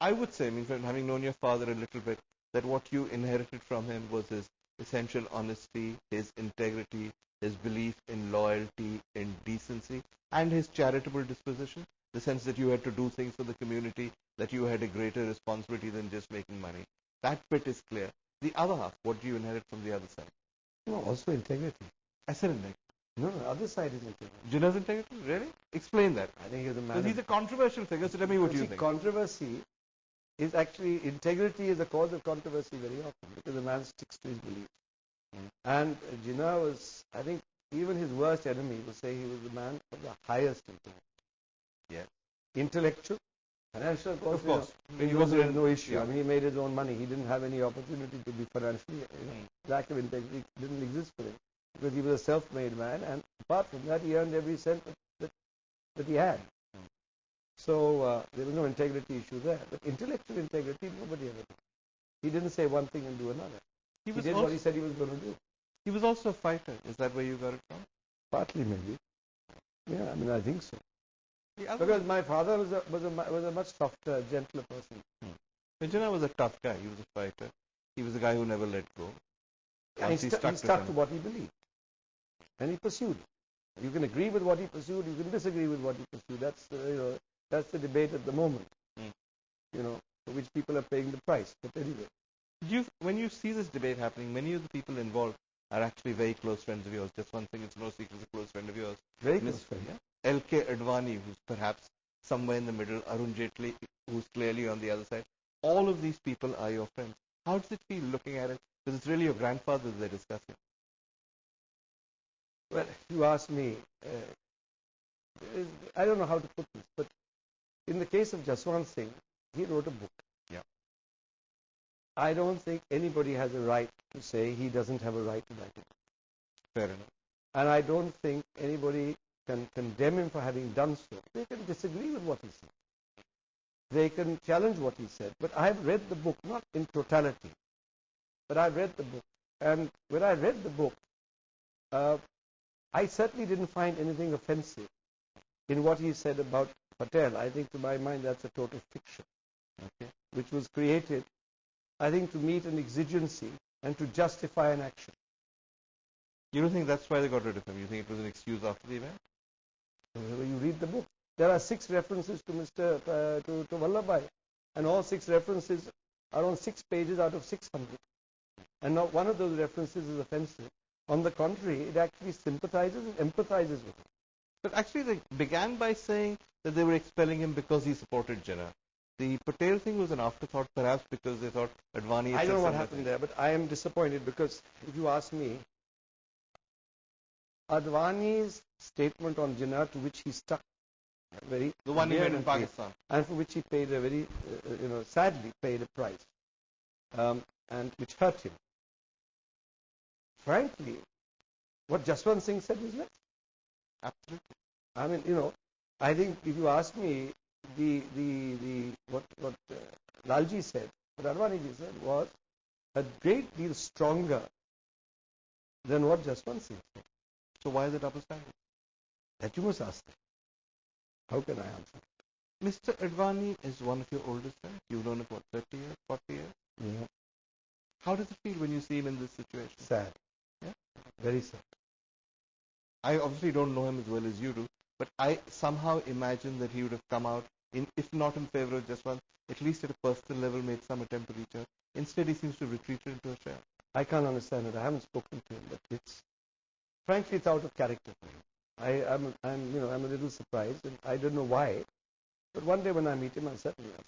I would say, I mean, from having known your father a little bit, that what you inherited from him was his essential honesty, his integrity, his belief in loyalty, in decency, and his charitable disposition. The sense that you had to do things for the community, that you had a greater responsibility than just making money. That bit is clear. The other half, what do you inherit from the other side? No, also integrity. I said integrity. No, the other side is integrity. Jinnah's integrity? Really? Explain that. I think he's a man. Because he's a controversial figure, so tell me what you think. Controversy is actually, integrity is a cause of controversy very often because the man sticks to his beliefs. And Jinnah was, I think, even his worst enemy would say he was the man of the highest integrity. Yeah. Intellectual, financial, of course. He wasn't no issue. Yeah. I mean, he made his own money. He didn't have any opportunity to be financially, lack of integrity didn't exist for him because he was a self-made man, and apart from that, he earned every cent that he had. So there was no integrity issue there. But intellectual integrity, nobody ever did. He didn't say one thing and do another. He did what he said he was going to do. He was also a fighter. Is that where you got it from? Partly, maybe. Yeah, I mean, I think so. Because my father was a much softer, gentler person. Jinnah was a tough guy. He was a fighter. He was a guy who never let go. Yeah, he stuck to what he believed. And he pursued. You can agree with what he pursued. You can disagree with what he pursued. That's the debate at the moment. For which people are paying the price. But anyway. When you see this debate happening, many of the people involved are actually very close friends of yours. Just one thing, it's no secret, he's a close friend of yours. Very close friend, yeah. L.K. Advani, who's perhaps somewhere in the middle, Arun Jaitley, who's clearly on the other side. All of these people are your friends. How does it feel looking at it? Because it's really your grandfather they're discussing. Well, you ask me, I don't know how to put this, but in the case of Jaswant Singh, he wrote a book. Yeah. I don't think anybody has a right to say he doesn't have a right to write it. Fair enough. And I don't think anybody can condemn him for having done so. They can disagree with what he said. They can challenge what he said. But I've read the book, not in totality, but I've read the book. And when I read the book, I certainly didn't find anything offensive in what he said about Patel. I think to my mind that's a total fiction, which was created, I think, to meet an exigency and to justify an action. You don't think that's why they got rid of him? You think it was an excuse after the event? Whenever you read the book, there are 6 references to to Vallabhbhai, and all 6 references are on 6 pages out of 600. And not one of those references is offensive. On the contrary, it actually sympathizes and empathizes with him. But actually they began by saying that they were expelling him because he supported Jinnah. The Patel thing was an afterthought, perhaps because they thought Advani... I don't know what happened there, but I am disappointed because if you ask me, Advani's statement on Jinnah, to which he stuck very... The one he made in Pakistan. And for which he paid a very, sadly paid a price, and which hurt him. Frankly, what Jaswant Singh said was less. Absolutely. I mean, I think if you ask me, what Lalji said, what Advaniji said was a great deal stronger than what Jaswant Singh said. So why is it double standard? That you must ask them. How can I answer? Mr. Advani is one of your oldest friends. You've known him for 30 years, 40 years? Yeah. How does it feel when you see him in this situation? Sad. Yeah? Very sad. I obviously don't know him as well as you do, but I somehow imagine that he would have come out, if not in favor of Jaswant, at least at a personal level made some attempt to reach out. Instead, he seems to have retreated into a shell. I can't understand it. I haven't spoken to him, but frankly, it's out of character for him. I'm a little surprised, and I don't know why. But one day when I meet him, I'll certainly ask him.